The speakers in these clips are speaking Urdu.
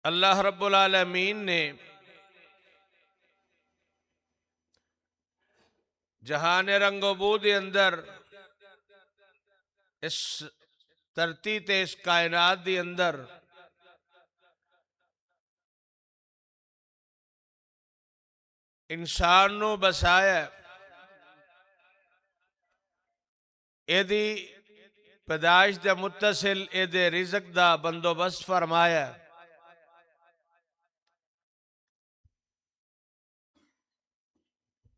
اللہ رب العالمین نے جہان رنگ و بو دے اندر اس دھرتی تے اس کائنات دی اندر انسان نو بسایا، اے دی پیدائش دے متصل اے دے رزق دا بندوبست فرمایا،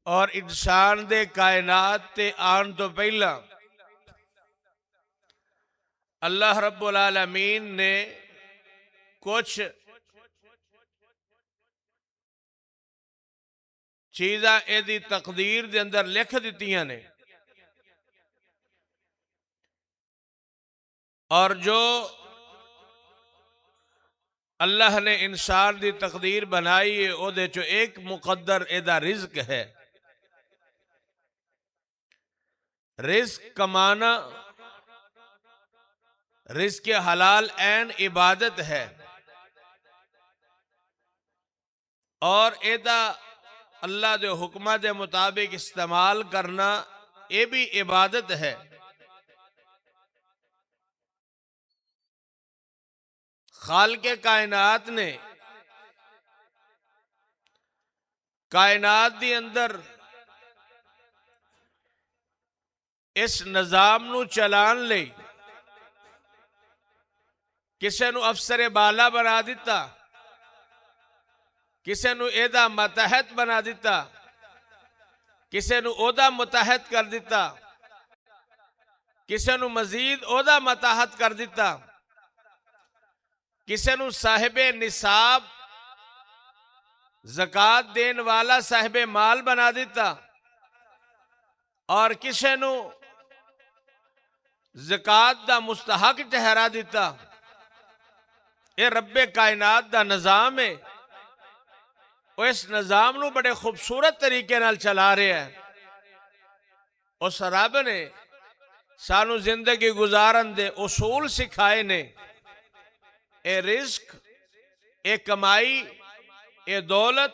اور انسان دے کائنات تے آن تو پہلا اللہ رب العالمین نے کچھ چیزاں اے دی تقدیر دے اندر لکھ دیتیاں نے، اور جو اللہ نے انسان دی تقدیر بنائی ہے او دے چو ایک مقدر اے دا رزق ہے۔ رزق کمانا، رزق حلال عین عبادت ہے، اور اے دا اللہ دے حکمہ دے مطابق استعمال کرنا اے بھی عبادت ہے۔ خالق کائنات نے کائنات دی اندر اس نظام نو چلان لئی کسے نو افسر بالا بنا دیتا، کسے نو عہدہ ماتحت بنا دیتا، کسے نو عہدہ متحد کر دیتا، کسے نو مزید عہدہ متحد کر دیتا، کسے نو صاحب نصاب زکوٰۃ دین والا صاحب مال بنا دیتا، اور کسے نو زکوٰۃ دا مستحق ٹھہرا دیتا۔ اے رب کائنات دا نظام ہے، وہ اس نظام نو بڑے خوبصورت طریقے نال چلا رہے ہیں۔ اس رب نے سانو زندگی گزارن دے اصول سکھائے نے۔ اے رزق، اے کمائی، اے دولت،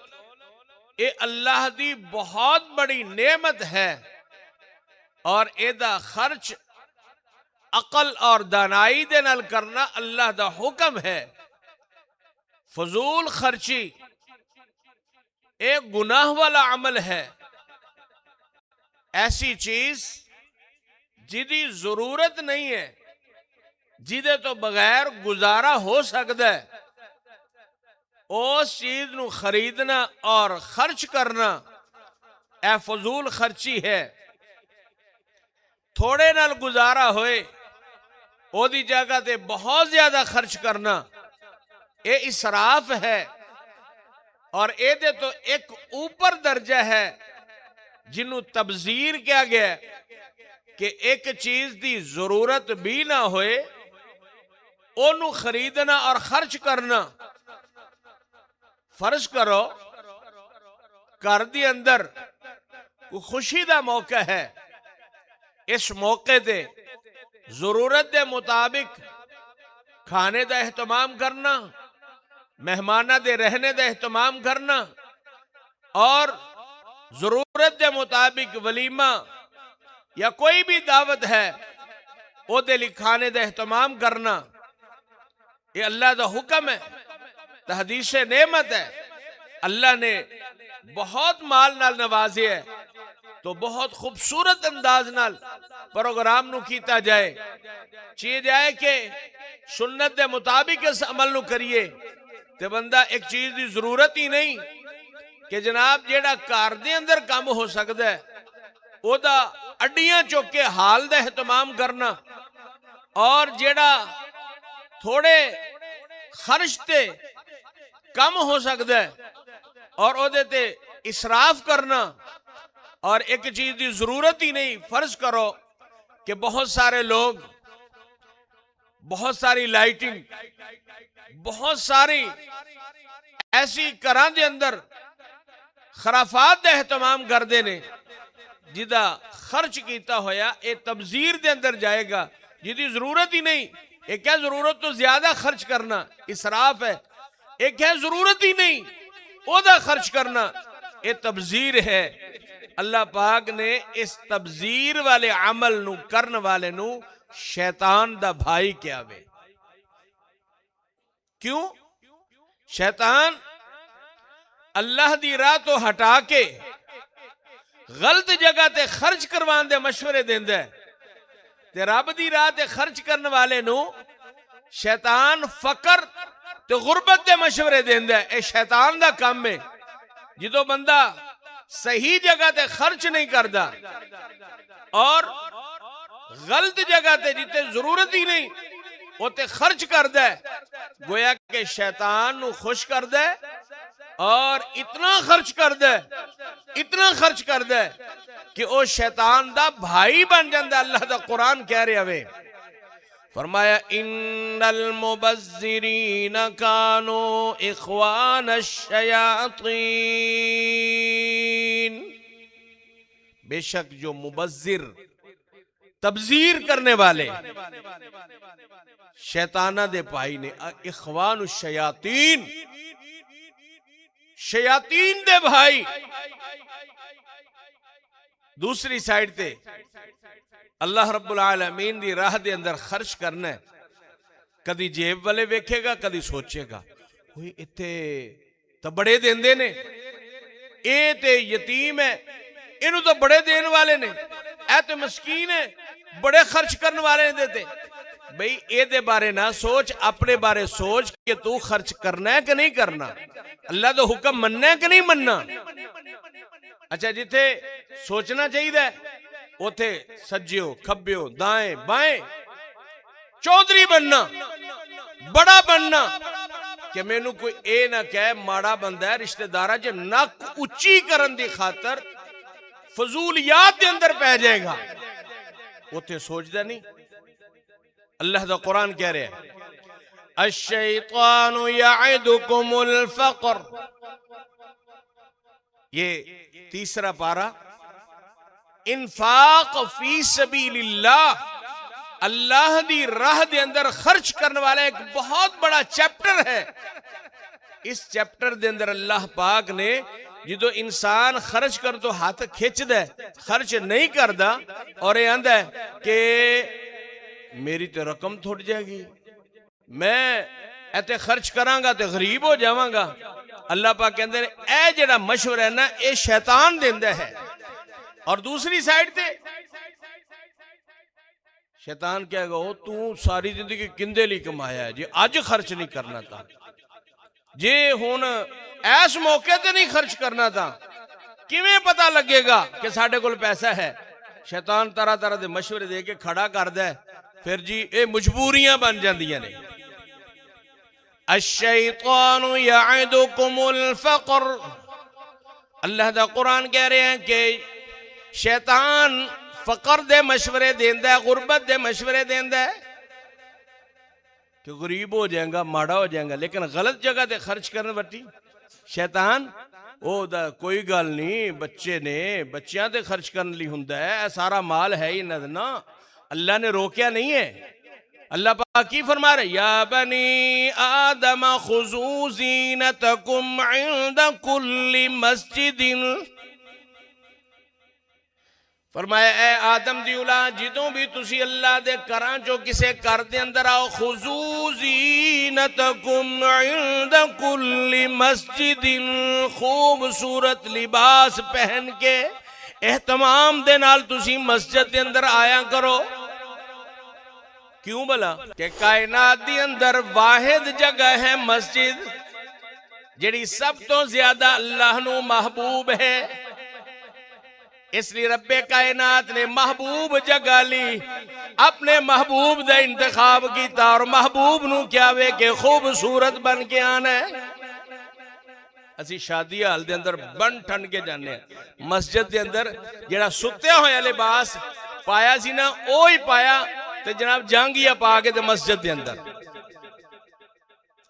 اے اللہ دی بہت بڑی نعمت ہے، اور اے دا خرچ عقل اور دانائی دے نال کرنا اللہ دا حکم ہے۔ فضول خرچی ایک گناہ والا عمل ہے، ایسی چیز جدی ضرورت نہیں ہے، جدے تو بغیر گزارا ہو سکتا ہے، اس چیز نو خریدنا اور خرچ کرنا اے فضول خرچی ہے۔ تھوڑے نال گزارا ہوئے او دی جگہ تے بہت زیادہ خرچ کرنا اے اسراف ہے، اور اے دے تو ایک اوپر درجہ ہے جنہوں تبذیر کیا گیا کہ ایک چیز دی ضرورت بھی نہ ہوئے اونوں خریدنا اور خرچ کرنا۔ فرض کرو گھر دی اندر کوئی خوشی دا موقع ہے، اس موقع دے ضرورت دے مطابق کھانے دا اہتمام کرنا، مہمانہ دے رہنے دا اہتمام کرنا، اور ضرورت دے مطابق ولیمہ یا کوئی بھی دعوت ہے او دے لی کھانے دا اہتمام کرنا، یہ اللہ دا حکم ہے، تحدیث نعمت ہے۔ اللہ نے بہت مال نال نوازے ہے تو بہت خوبصورت انداز نال پروگرام نو کیتا جائے، چیئے جائے کہ سنت دے مطابق اس عمل نو کریے، تے بندہ ایک چیز دی ضرورت ہی نہیں کہ جناب جیڑا کار دے اندر کام ہو سکتا ہے او دا اڈیاں چوکے حال دا اہتمام کرنا، اور جیڑا تھوڑے خرچ تے کم ہو سکتا ہے اور او دے تے اسراف کرنا، اور ایک چیز دی ضرورت ہی نہیں۔ فرض کرو کہ بہت سارے لوگ، بہت ساری لائٹنگ، بہت ساری ایسی گھراں دے اندر خرافات دا اہتمام کردے نے، جدا خرچ کیتا ہویا اے تبذیر دے اندر جائے گا، جدی ضرورت ہی نہیں۔ یہ کیا ضرورت تو زیادہ خرچ کرنا اسراف ہے۔ ایک ہے ضرورت ہی نہیں او دا خرچ کرنا، یہ تبذیر ہے۔ اللہ پاک نے اس تبذیر والے عمل نو کرن والے نو شیطان دا بھائی کیا وے۔ کیوں؟ شیطان اللہ دی راہ تو ہٹا کے غلط جگہ تے خرچ کروان دے مشورے دیندے تے رب دی راہ تے خرچ کرن والے نو شیطان فقر تے غربت دے مشورے دیندے۔ اے شیطان دا کام ہے۔ جدو بندہ صحیح جگہ تے خرچ نہیں کردا اور غلط جگہ تے جتے ضرورت ہی نہیں وہ تے خرچ کردا ہے، گویا کہ شیطان نو خوش کردا ہے اور اتنا خرچ کردا ہے، اتنا خرچ کردا ہے کہ وہ شیطان دا بھائی بن جاندا۔ اللہ دا قرآن کہہ رہا ہے، فرمایا ان المبذرین کانوا اخوان الشیاطین، بے شک جو مبذر تبذیر کرنے والے شیطانہ دے بھائی نے، اخوان الشیاطین، شیاطین دے بھائی۔ دوسری سائیڈ تے اللہ رب العالمین دی راہ دے اندر خرچ کرنا ہے، کدی جیب والے ویکھے گا، کدی سوچے گا ہوئی اتے تو بڑے دیندے نے، اے تے یتیم ہے انہوں تو بڑے دین والے نے، اے تے مسکین ہے بڑے خرچ کرنے والے نے دیتے۔ بھئی اے دے بارے نہ سوچ، اپنے بارے سوچ کہ تو خرچ کرنا ہے کہ نہیں کرنا، اللہ دا حکم مننا ہے کہ نہیں مننا۔ اچھا جتھے سوچنا چاہیے ہے اوتھے سجیو کھبیو دائیں بائیں چودھری بننا، بڑا بننا، کہ میں نو کوئی اے نہ کہے ماڑا بندہ ہے رشتہ دارہ جے نک اچھی کرن دی خاطر فضولیات دے اندر پہ جائے گا، اوتھے سوچ دے نہیں۔ اللہ دا قرآن کہہ رہے ہیں الشیطان یعدکم الفقر، یہ تیسرا پارہ انفاق فی سبیل اللہ، اللہ دی راہ دے اندر خرچ کرنے والا ایک بہت بڑا چیپٹر ہے۔ اس چیپٹر دے اندر اللہ پاک نے جدو انسان خرچ کر تو ہاتھ کھچ دے، خرچ نہیں کردا اور یہ آندہ ہے کہ میری تو رقم تھوڑ جائے گی، میں ایتے خرچ کرانگا تو غریب ہو جاواں گا۔ اللہ پاک کہندے نے اے جڑا مشورہ ہے نا اے شیطان دیندہ ہے۔ اور دوسری سائیڈ تے شیطان کہے گا او تو ساری زندگی کندے لی کمایا ہے جی آج خرچ نہیں کرنا تھا، جی ہون ایس موقع تے نہیں خرچ کرنا تھا، کیویں پتہ لگے گا کہ ساڑھے کل پیسہ ہے۔ شیطان طرح طرح دے مشورے دے کے کھڑا کر دے، پھر جی اے مجبوریاں بن جاندیاں نے۔ الشیطان یعدکم الفقر، اللہ دا قرآن کہہ رہے ہیں کہ شیطان فقر دے مشورے دیندہ ہے، غربت دے مشورے دیندہ ہے کہ غریب ہو جائیں گا، ماڑا ہو جائیں گا، لیکن غلط جگہ دے خرچ کرنے بٹی شیطان او دا کوئی گل نہیں، بچے نے بچیاں دے خرچ کرنے لی ہندہ ہے، سارا مال ہے ہی نہ، اللہ نے روکیا نہیں ہے۔ اللہ پاک کی فرما رہے یا بنی آدم خذوا زینتکم عند کل مسجد، فرمایا اے آدم دی اولاد جدوں بھی تسی اللہ دے کراں جو کسے کر دے اندر آؤ، خذوا زینتکم عند کل مسجد، خوبصورت لباس پہن کے اہتمام دے نال تسی مسجد دے اندر آیا کرو۔ کیوں بلا کہ کائنات دی اندر واحد جگہ ہے مسجد جڑی سب تو زیادہ اللہ نو محبوب ہے، اس لیے رب کائنات نے محبوب جگہ لی، اپنے محبوب دا انتخاب کیتا اور محبوب نو کیا وے کہ خوبصورت بن کے آنا ہے۔ اسی شادی حال دے اندر بن ٹھن کے جانے ہیں، مسجد دے اندر جڑا ستے ہویا لباس پایا سی نا اوہی پایا تے جناب جانگیا پا کے تے مسجد دے اندر۔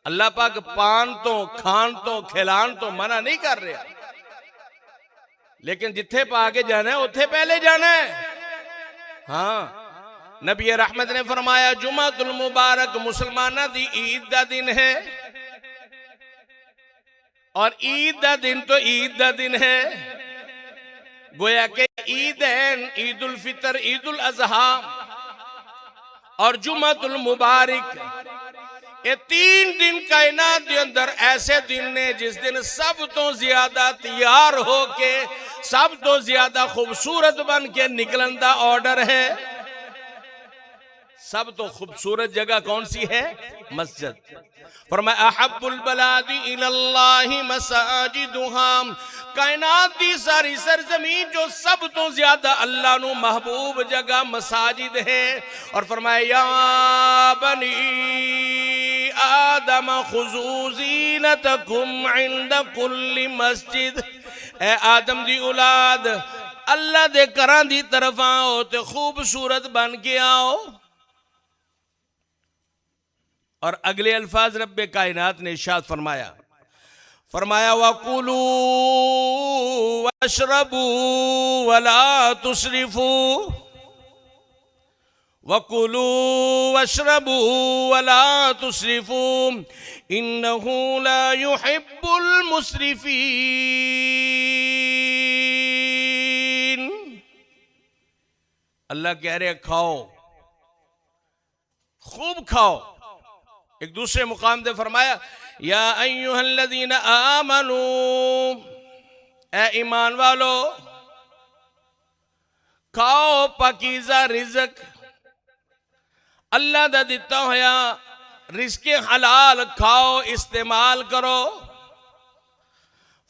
اللہ پاک پان تو کھان تو کھلان تو منع نہیں کر رہا، لیکن جتھے پا کے جانا ہے اتھے پہلے جانا ہے۔ ہاں نبی رحمت نے فرمایا جمعۃ المبارک مسلمانہ دی عید دا دن ہے، اور عید دا دن تو عید دا دن ہے، گویا کہ عیدین، عید الفطر، عید الاضحیٰ اور جمعۃ المبارک، یہ 3 دن کائنات دے اندر ایسے دن نے جس دن سب تو زیادہ تیار ہو کے، سب تو زیادہ خوبصورت بن کے نکلن دا آرڈر ہے۔ سب تو خوبصورت جگہ کون سی ہے؟ مسجد۔ فرمایا احب البلاد الی اللہ مساجدہم، کائنات دی ساری سرزمین جو سب تو زیادہ اللہ نو محبوب جگہ مساجد ہے۔ اور فرمایا یا بنی آدم خذوا زینتکم عند کل مسجد، اے آدم دی اولاد اللہ دے گھراں دی طرف آؤ تے خوبصورت بن کے آؤ۔ اور اگلے الفاظ رب کائنات نے ارشاد فرمایا وَكُلُوا وَاشْرَبُوا وَلَا تُسْرِفُوا، وَكُلُوا وَاشْرَبُوا وَلَا تُسْرِفُوا إِنَّهُ لَا يُحِبُّ الْمُسْرِفِينَ۔ اللہ کہہ رہے کھاؤ، خوب کھاؤ۔ ایک دوسرے مقام دے فرمایا یا ایہا الذین آمنوا، اے ایمان والو کھاؤ پاکیزہ رزق، اللہ دا دیتا ہویا رزق حلال کھاؤ، استعمال کرو۔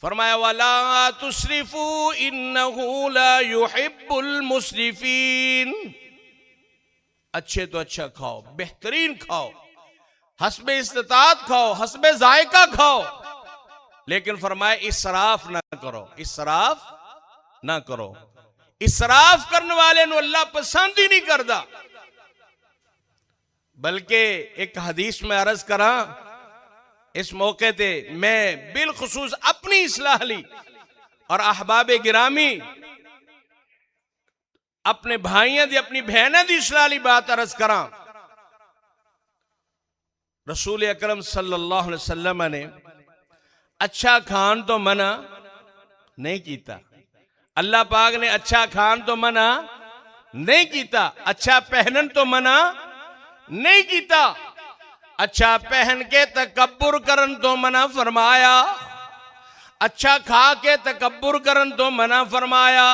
فرمایا وَلَا تُسْرِفُوا إِنَّهُ لَا يُحِبُّ الْمُسْرِفِينَ، اچھے تو اچھا کھاؤ، بہترین کھاؤ، حسب استطاعت کھاؤ، حسب ذائقہ کھاؤ، لیکن فرمایا اسراف نہ کرو، اسراف نہ کرو۔ اسراف کرنے والے نو اللہ پسند ہی نہیں کردا۔ بلکہ ایک حدیث میں عرض کراں، اس موقع تے میں بالخصوص اپنی اصلاح لی اور احباب گرامی اپنے بھائیاں دی، اپنی بہنیں دی اصلاح لی بات عرض کراں۔ رسول اکرم صلی اللہ علیہ وسلم نے اچھا کھان تو منع نہیں کیتا، اللہ پاک نے اچھا کھان تو منع نہیں کیتا، اچھا پہنن تو منع نہیں کیتا، اچھا پہن کے تکبر کرن تو منع فرمایا، اچھا کھا کے تکبر کرن تو منع فرمایا،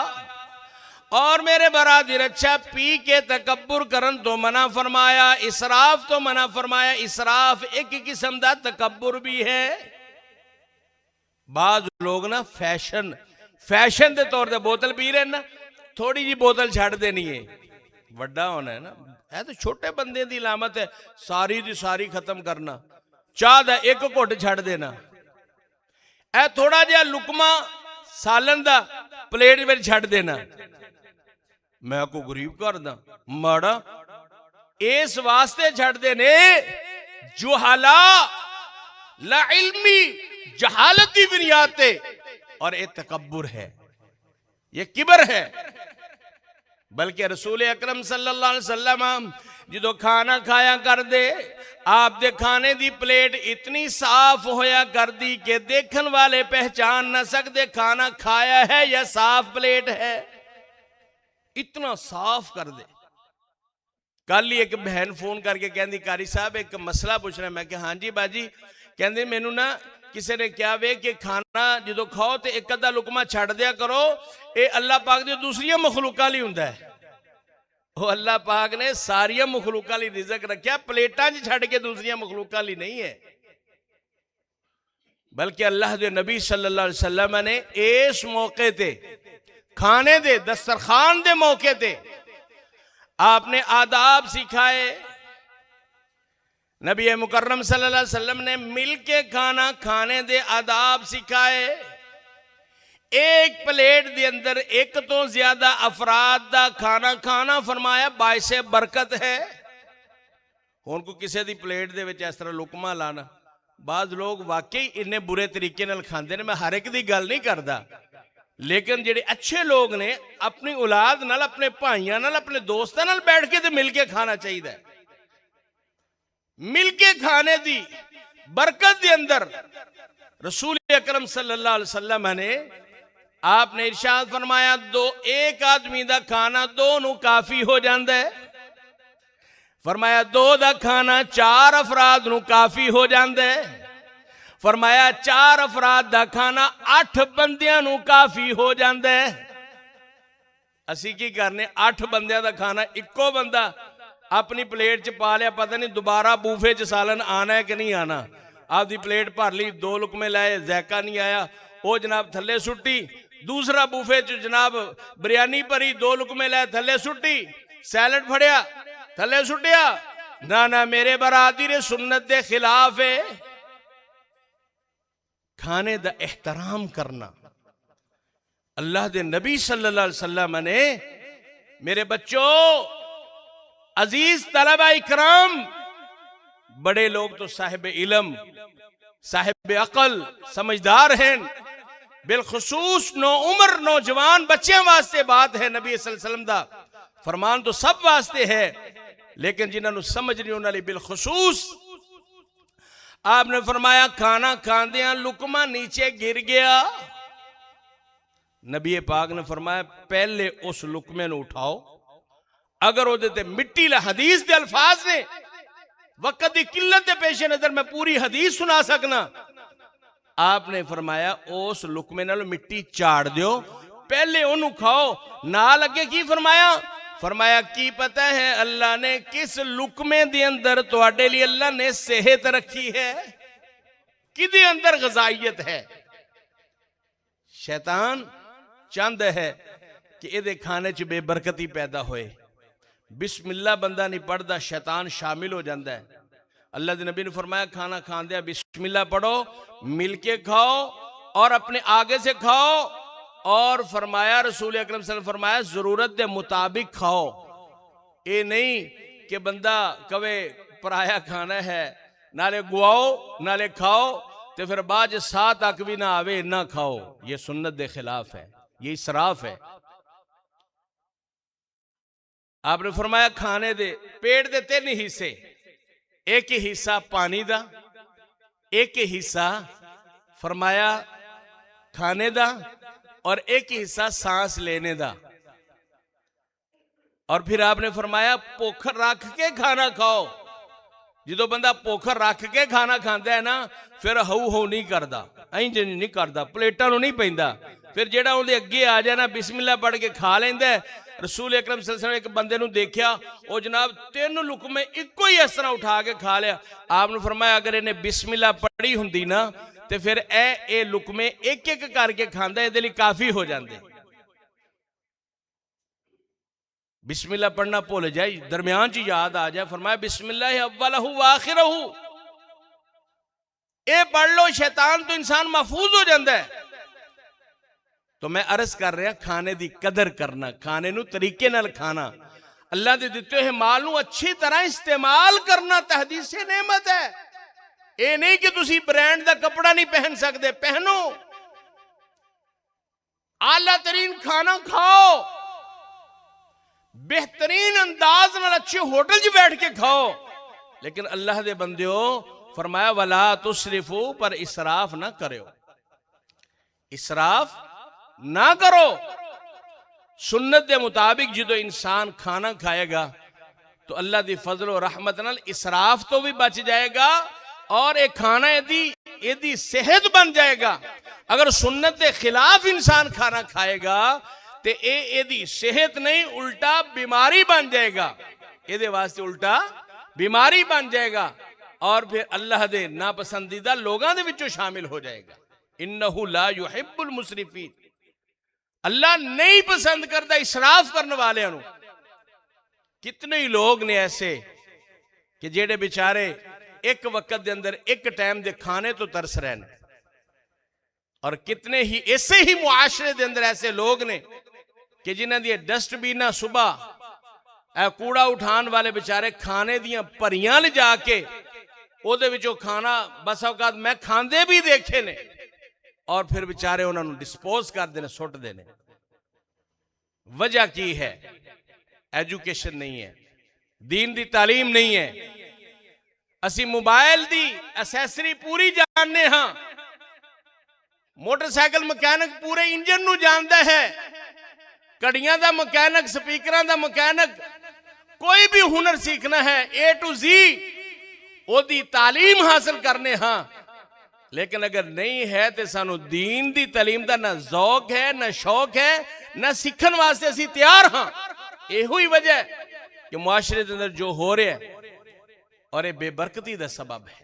اور میرے برادر اچھا پی کے تکبر کرن تو منع فرمایا، اسراف تو منع فرمایا۔ اسراف ایک قسم دا تکبر بھی ہے۔ بعض لوگ نا فیشن دے طور دے بوتل پی رہے نا، تھوڑی جی بوتل چھڑ دینی ہے، وڈا ہونا ہے نا، ہے تو چھوٹے بندے دی علامت ہے، ساری دی ساری ختم کرنا، چاہ دا ایک گھٹ چھڑ دینا، اے تھوڑا جہا لقمہ سالن دا پلیٹ میں چھڑ دینا۔ میں کو غریب کر دا ماڑا اس واسطے چھڑ دینے جہالا لا علمی جہالتی بنیاد تے، اور یہ تکبر ہے، یہ کبر ہے۔ بلکہ رسول اکرم صلی اللہ علیہ وسلم جدو کھانا کھایا کر دے، آپ دے کھانے دی پلیٹ اتنی صاف ہویا کر دی کہ دیکھن والے پہچان نہ سکتے کھانا کھایا ہے یا صاف پلیٹ ہے، اتنا صاف کر دے۔ کل ہی ایک بہن فون کر کے کہندی قاری صاحب ایک مسئلہ پوچھنا ہے، میں کہ ہاں جی باجی، کہندی مینوں نا کسی نے کیا وے کہ کھانا جدو کھاؤ تے ایک ادھا لقمہ چھڑ دیا کرو، اے اللہ پاک دے دوسری مخلوقہ لی ہوندا ہے۔ وہ اللہ پاک نے ساری مخلوقہ لی رزق رکھیا، پلیٹاں چھڑ کے دوسری مخلوقہ لی نہیں ہے۔ بلکہ اللہ دے نبی صلی اللہ علیہ وسلم نے اس موقع تے کھانے دے دسترخوان دے موقع تے آپ نے آداب سکھائے۔ نبی مکرم صلی اللہ علیہ وسلم نے مل کے کھانا کھانے دے آداب سکھائے۔ ایک پلیٹ دے اندر ایک تو زیادہ افراد دا کھانا کھانا فرمایا باعث برکت ہے۔ ان کو کسی دی پلیٹ دے وچ اس طرح لقمہ لانا، بعض لوگ واقعی انہیں برے طریقے نال کھاندے نے، میں ہر ایک دی گل نہیں کردا، لیکن جڑے اچھے لوگ نے اپنی اولاد نال، اپنے بھائیاں نال، اپنے دوستاں نال بیٹھ کے تے مل کے کھانا چاہیے۔ مل کے کھانے دی برکت دے اندر رسول اکرم صلی اللہ علیہ وسلم نے آپ نے ارشاد فرمایا ایک آدمی دا کھانا دو نو کافی ہو جاندہ ہے. فرمایا دو دا کھانا 4 افراد نو کافی ہو جاندہ ہے. فرمایا 4 افراد دا کھانا 8 بندیاں نو کافی ہو جاندہ ہے. اسی کی کرنے 8 بندیاں دا کھانا اکو بندہ اپنی پلیٹ چ پا لیا, پتہ نہیں دوبارہ بوفے چ سالن آنا ہے کہ نہیں آنا. آپ دی پلیٹ بھر لی, 2 لقمے لائے, ذائقہ نہیں آیا, وہ جناب تھلے سٹی. دوسرا بوفے چ جناب بریانی بھری, 2 لقمے لائے, تھلے سٹی. سیلڈ پھڑیا, تھلے سٹیا. نہ میرے برادری سنت دے خلاف ہے. کھانے دا احترام کرنا. اللہ دے نبی صلی اللہ علیہ وسلم نے میرے بچوں, عزیز طلبہ اکرام, بڑے لوگ تو صاحب علم, صاحب عقل, سمجھدار ہیں. بالخصوص نو عمر نوجوان بچے واسطے بات ہے. نبی صلی اللہ علیہ وسلم دا فرمان تو سب واسطے ہے, لیکن جنہوں نے سمجھ نہیں ہونا لی بالخصوص آپ نے فرمایا کھانا کھاندیاں لقمہ نیچے گر گیا. نبی پاک نے فرمایا پہلے اس لقمے نو اٹھاؤ. اگر وہ دیتے مٹی حدیث دے الفاظ نے, وقت دی قلت دے پیش نظر میں پوری حدیث سنا سکنا. آپ نے فرمایا اس لقمے نال مٹی چاڑ دیو, پہلے انہوں کھاؤ. نہ لگے کی فرمایا؟ فرمایا کی پتہ ہے اللہ نے کس لقمے دے اندر تواڈے لیے اللہ نے صحت رکھی ہے, کدے اندر غذائیت ہے. شیطان چاند ہے کہ اے دے کھانے چ بے برکتی پیدا ہوئے. بسم اللہ بندہ نہیں پڑھدا, شیطان شامل ہو جاندہ ہے. اللہ دے نبی نے فرمایا کھانا کھاندیا بسم اللہ پڑھو, مل کے کھاؤ اور اپنے آگے سے کھاؤ. اور فرمایا رسول اکرم صلی اللہ علیہ وسلم فرمایا ضرورت دے مطابق کھاؤ. اے نہیں کہ بندہ کہے پرایا کھانا ہے, نالے گواؤ نالے کھاؤ, تو پھر بعد 7 تک بھی نہ آوے نہ کھاؤ. یہ سنت دے خلاف ہے, یہ اسراف ہے. آپ نے فرمایا کھانے دے پیٹ دے 3 حصے, ایک حصہ پانی دا, ایک حصہ فرمایا کھانے دا, اور ایک حصہ سانس لینے دا. اور پھر آپ نے فرمایا پوکھر رکھ کے کھانا کھاؤ. جدو بندہ پوکھر رکھ کے کھانا کھاندا ہے نا, پھر ہو نہیں کردا, اینج نہیں کردا, پلیٹاں نو نہیں پیندا. پھر جیڑا اون دے اگے آ جائے نا بسم اللہ پڑھ کے کھا لیندا ہے. رسول اکرم صلی اللہ علیہ وسلم ایک بندے نو دیکھیا, او جناب 3 لقمے ایکو ہی اس طرح اٹھا کے کھا لیا. آپ نے فرمایا اگر انہیں بسم اللہ پڑھی ہوندی نا تے پھر اے لقمے ایک ایک کر کے کھاندا ہے, دے لئی کافی ہو جاندے. بسم اللہ پڑھنا بھول جائے, درمیان چی یاد آ جائے. فرمایا بسم اللہ اولہ و آخرہ, اے پڑھ لو, شیطان تو انسان محفوظ ہو جاندہ ہے. تو میں عرض کر رہا کھانے دی قدر کرنا, کھانے نو طریقے نال کھانا, اللہ دے دیتے ہیں مال نو اچھی طرح استعمال کرنا تحدیث نعمت ہے. اے نہیں کہ تسی برینڈ دا کپڑا نہیں پہن سکتے, پہنو, اعلیٰ ترین کھانا کھاؤ, بہترین انداز میں اچھے ہوٹل جی بیٹھ کے کھاؤ. لیکن اللہ دے بندیو فرمایا وَلَا تُسْرِفُوا, پر اسراف نہ کرو, اسراف نہ کرو. سنت دے مطابق جدو انسان کھانا کھائے گا تو اللہ دی فضل و رحمت نال اسراف تو بھی بچ جائے گا, اور ایک کھانا ایدی صحت بن جائے گا. اگر سنت دے خلاف انسان کھانا کھائے گا تے ایدی صحت نہیں, الٹا بیماری بن جائے گا. ایدے واسطے الٹا بیماری بن جائے گا, اور پھر اللہ دے ناپسندیدہ لوگاں دے وچوں شامل ہو جائے گا. انہو لا یحب المسرفین, اللہ نہیں پسند کرتا اسراف کرنے والے انہوں. کتنے ہی لوگ نے ایسے کہ جیڑے بیچارے ایک وقت دے اندر ایک ٹائم دے کھانے تو ترس رہنے, اور کتنے ہی ایسے ہی معاشرے دے اندر ایسے لوگ نے کہ جنہاں دی ڈسٹ بینا صبح کوڑا اٹھان والے بیچارے کھانے دیاں پریاں لے جا کے او دے وچوں کھانا بس اوقات میں کھاندے بھی دیکھے نے, اور پھر بیچارے انہوں نے ڈسپوز کر دینے, سوٹ دینے. وجہ کی ہے؟ ایجوکیشن نہیں ہے, دین دی تعلیم نہیں ہے. اسی موبائل دی اسیسری پوری جاننے ہاں, موٹر سائیکل مکینک پورے انجن نو جاندا ہے، کڑیاں دا مکینک، سپیکراں دا مکینک، کوئی بھی ہنر سیکھنا ہے اے ٹو زی او دی تعلیم حاصل کرنے ہاں، لیکن اگر نہیں ہے تو سانو دین دی تعلیم دا نہ ذوق ہے، نہ شوق ہے، نہ سیکھن واسطے اسی تیار ہاں۔ یہ ہوئی وجہ ہے کہ معاشرے دے اندر جو ہو رہے ہیں اور یہ بے برکتی دا سبب ہے۔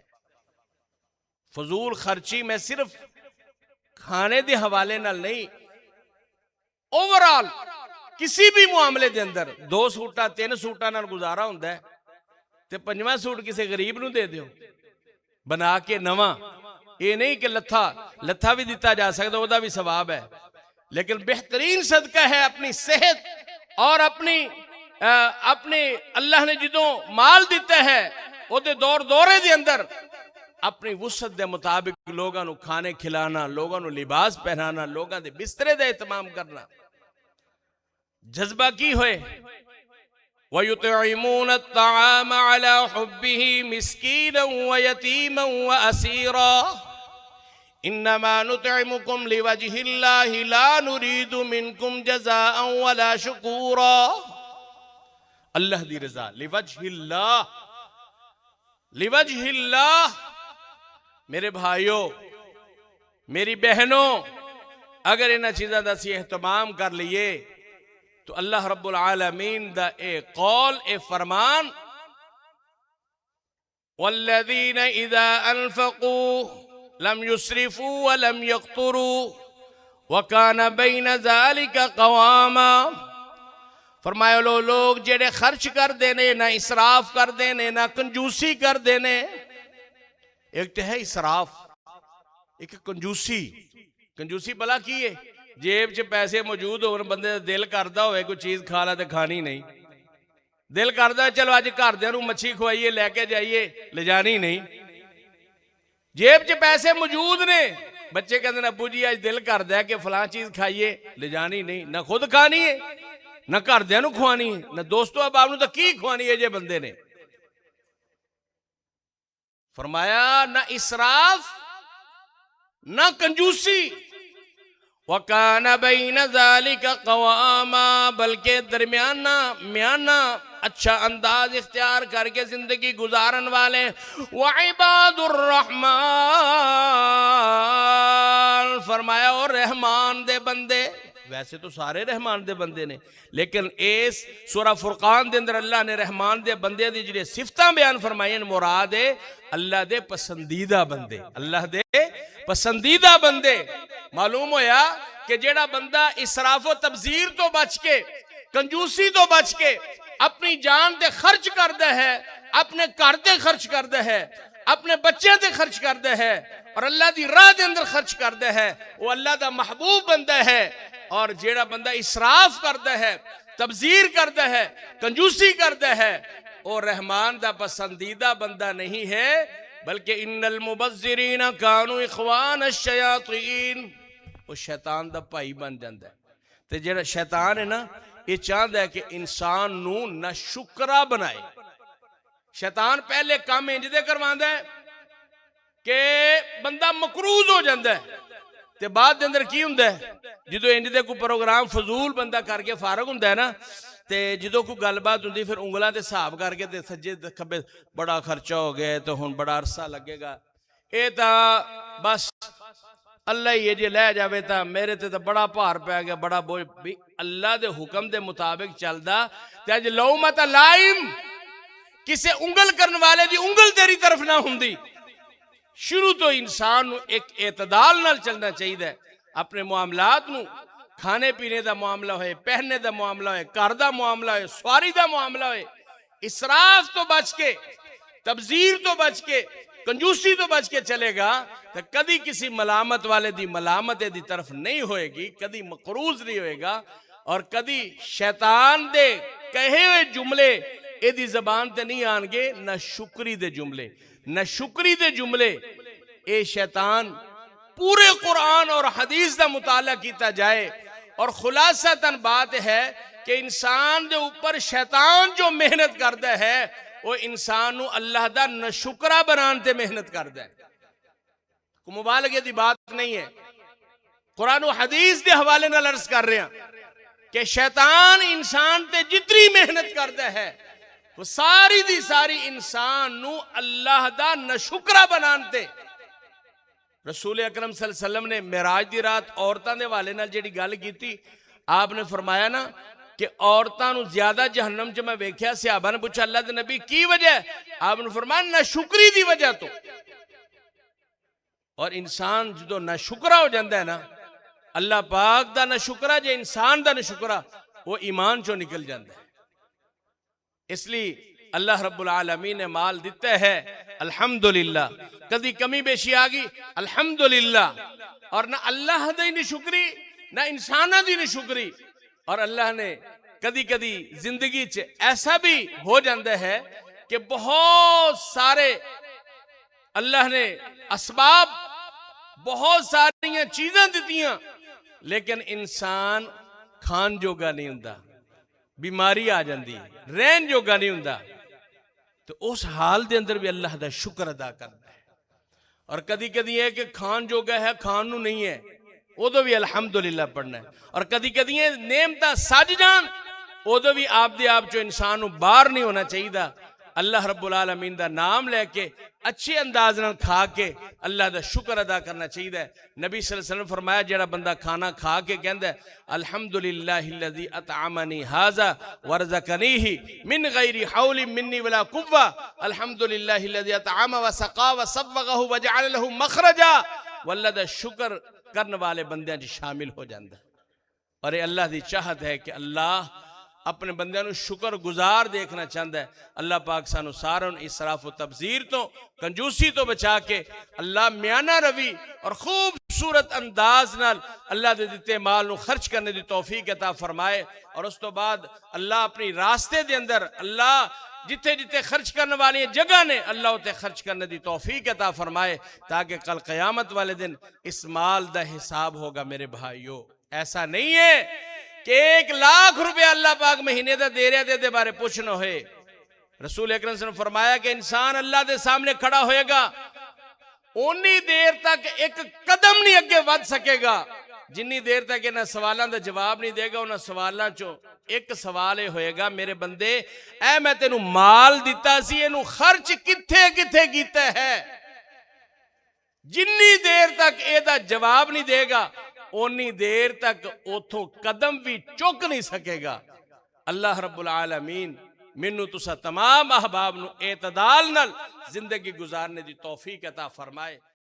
فضول خرچی میں صرف کھانے دے حوالے نال نہیں، اوورال کسی بھی معاملے دے اندر 2 سوٹا 3 سوٹا نال گزارا ہوندہ ہے تے 5واں سوٹ کسی غریب نو دے دیو بنا کے نواں۔ یہ نہیں کہ لتھا بھی دیتا جا سکتا، وہ دا بھی ثواب ہے، لیکن بہترین صدقہ ہے اپنی صحت اور اپنی اللہ نے جدوں مال دیتا ہے وہ دے دورے دے اندر اپنی وسعت دے مطابق لوگاں نو کھانے کھلانا، لوگاں نو لباس پہنانا، لوگاں دے بسترے دے اہتمام کرنا۔ جذبہ کی ہوئے وَيُطْعِمُونَ الطَّعَامَ عَلَى حُبِّهِ مِسْكِينًا وَيَتِيمًا وَأَسِيرًا إِنَّمَا نُطْعِمُكُمْ لِوَجْهِ اللَّهِ لَا نُرِيدُ مِنْكُمْ جَزَاءً وَلَا شُكُورًا۔ اللہ دی رضا، لِوَجْهِ اللَّهِ، لِوَجْهِ اللَّهِ۔ میرے بھائیوں، میری بہنوں، اگر انہاں چیزاں دا سی اہتمام کر لیے تو اللہ رب العالمین دا اے قول، اے فرمان، والذین اذا انفقوا لم يسرفوا ولم يقتروا وكان بین ذلك قواما۔ فرمایا لوگ جڑے خرچ کر دینے، نہ اسراف کر دینے، نہ کنجوسی کر دینے۔ ایک تو ہے اسراف، ایک کنجوسی بلا کی ہے، جیب چ پیسے موجود ہو بندے دل کردہ ہوئے کوئی چیز کھا لا تے کھانی نہیں، دل کردہ چلو آج گھردیاں نوں مچھی کھوائیے لے کے جائیے، لے جانی نہیں۔ جیب چ پیسے موجود نے، بچے کہتے ہیں ابو جی آج دل کردہ ہے کہ فلاں چیز کھائیے، لے جانی نہیں، نہ خود کھانی ہے نہ گھردیاں نوں کھوانی ہے، نہ دوستو احباب نوں تو کی کھوانی ہے جے بندے نے۔ فرمایا نہ اسراف نہ کنجوسی، وَكَانَ بَيْنَ ذَلِكَ قَوَامًا، بلکہ میانہ اچھا انداز اختیار کر کے زندگی گزارن والے۔ وَعِبَادُ الرَّحْمَنِ، فرمایا اور رحمان دے بندے، ویسے تو سارے رحمان دے بندے نے، لیکن اس سورہ فرقان دے اندر اللہ نے رحمان دے بندے دی جڑے صفتاں بیان فرمائیں، مراد ہے اللہ دے پسندیدہ بندے، اللہ دے پسندیدہ بندے۔ معلوم ہویا کہ جیڑا بندہ اسراف و تبذیر تو بچ کے، کنجوسی تو بچ کے، اپنی جان دے خرچ کردہ ہے، اپنے گھر دے خرچ کردہ ہے، اپنے بچے دے خرچ کردہ ہے، اور اللہ دی راہ دے اندر خرچ کردہ ہے، وہ اللہ دا محبوب بندہ ہے۔ اور جیڑا بندہ اسراف کردہ ہے، تبذیر کردہ ہے، کنجوسی کردہ ہے، وہ رحمان دا پسندیدہ بندہ نہیں ہے، بلکہ ان المبذرین کانوا اخوان الشیاطین، وہ شیطان دا بھائی بن جاندہ ہے۔ تو جیڑا شیطان ہے نا، یہ چاہتا ہے کہ انسان نو نہ شکرہ بنائے۔ شیطان پہلے کام انج دے کرواندہ ہے کہ بندہ مقروض ہو جاندہ ہے، تے بعد دے اندر کی ہوندہ ہے جدو انج دے کوئی پروگرام فضول بندہ کر کے فارغ ہوندہ ہے نا، تے جدو کوئی گل بات ہوندی پھر انگلاں تے حساب کر کے تے سجے کھبے بڑا خرچہ ہو گیا تو ہن بڑا عرصہ لگے گا، اے تا بس اللہ یہ جے لے جاوے تا میرے تے تا بڑا پار پہ گیا، بڑا بوجھ بھی اللہ دے حکم دے مطابق چل دا تے اج لومت لائم، کسے انگل کرن والے دی انگل تیری طرف نہ ہوندی۔ شروع تو انسان نو ایک اعتدال نال چلنا چاہیے، اپنے معاملات نو، کھانے پینے دا معاملہ ہوئے، پہننے دا معاملہ ہوئے، کار دا معاملہ ہوئے، سواری دا معاملہ ہوئے، اسراف تو بچ کے، تبذیر تو بچ کے، کنجوسی تو بچ کے چلے گا تو کدی کسی ملامت والے دی ملامت دی طرف نہیں ہوئے گی، کدی مقروض نہیں ہوئے گا، اور کدی شیطان دے کہے ہوئے جملے اے دی زبان تے نہیں آنگے، نہ شکری دے جملے، نہ شکری دے جملے۔ اے شیطان پورے قرآن اور حدیث دا مطالعہ کیتا جائے، اور خلاصتاً بات ہے کہ انسان دے اوپر شیطان جو محنت کردہ ہے وہ انسان نو اللہ دا نشکرہ بنان تے محنت کردہ ہے، کوئی مبالغے دی بات نہیں ہے۔ قرآن و حدیث دے حوالے نال عرض کر رہے ہیں کہ شیطان انسان تے جتنی محنت کرتا ہے وہ ساری دی ساری انسان نو اللہ دا نشکرہ بنانتے. رسول اکرم صلی اللہ علیہ وسلم نے معراج دی رات عورتاں دے حوالے نال جڑی گل کیتی، آپ نے فرمایا نا کہ عورتاں نو زیادہ جہنم چ میں ویکھیا. صحابہ نے پوچھا اللہ دے نبی کی وجہ ہے؟ آپ نے فرمایا ناشکری دی وجہ تو. اور انسان جدو ناشکرہ ہو جاندہ ہے نا، اللہ پاک دا ناشکرہ جے انسان دا ناشکرہ، وہ ایمان چو نکل جاندہ ہے. اس لیے اللہ رب العالمین نے مال دیتا ہے الحمدللہ. کدی کمی بیشی آگی الحمدللہ. اور نہ اللہ دی نشکری نہ انسانہ دی نشکری. اور اللہ نے کدی کدی زندگی چ ایسا بھی ہو جاندہ ہے کہ بہت سارے اللہ نے اسباب بہت ساری چیزیں دیتیاں لیکن انسان کھان جوگا نہیں ہوندا، بیماری آ جاندی، رہن جوگا نہیں ہوندا. تو اس حال دے اندر بھی اللہ دا شکر ادا کرنا ہے. اور کدی کدی ہے کہ کھان جوگا ہے کھان نو نہیں ہے، ادو بھی الحمدللہ پڑھنا ہے. اور کدی کدی ہے نعمتاں سج جان، ادو بھی آپ دے آپ جو انسان نو باہر نہیں ہونا چاہیے دا. اللہ رب العالمین دا نام لے کے اچھے انداز نال کھا کے اللہ دا شکر ادا کرنا چاہیے دا. نبی صلی اللہ علیہ وسلم فرمایا جڑا بندہ کھانا کھا کے کہندا ہے الحمدللہ الذی اطعمنی ھذا ورزقنیہ من غیر حول منی ولا قوہ، الحمدللہ الذی اطعم وسقا وصبغہ وجعل له مخرجا. واللہ دا شکر کرنے والے بندیاں جی شامل ہو جاندہ. اور یہ اللہ دی چاہت ہے کہ اللہ اپنے بندیاں نو شکر گزار دیکھنا چاہتا ہے. اللہ پاک سانو ساروں اسراف و تبذیر تو کنجوسی تو بچا کے اللہ میانہ روی اور خوبصورت انداز نال اللہ دے دیتے مال نو خرچ کرنے دی توفیق عطا فرمائے. اور اس تو بعد اللہ اپنی راستے دے اندر اللہ جتے جتے خرچ کرنے والی جگہ نے اللہ ہوتے خرچ کرنے دی توفیق عطا فرمائے تاکہ کل قیامت والے دن اس مال دا حساب ہوگا. میرے بھائیو ایسا نہیں ہے کہ 1,00,000 روپے اللہ پاک مہینے دا دے رہے دے بارے پوچھنا ہوئے. رسول اکرم صلی اللہ علیہ وسلم فرمایا کہ انسان اللہ دے سامنے کھڑا ہوئے گا انی دیر تک ایک قدم نہیں اگے ود سکے گا جنی دیر تک انہاں سوالاں دا جواب نہیں دے گا. انہاں سوالاں چو ایک سوال ہوئے گا میرے بندے اے میں تینوں مال دیتا سی اینو خرچ کتھے کتھے کیتا ہے. جنی دیر تک اے دا جواب نہیں دے گا اونی دیر تک اتھوں قدم بھی چک نہیں سکے گا. اللہ رب العالمین منو تسا تمام احباب نو اعتدال نال زندگی گزارنے دی توفیق عطا فرمائے.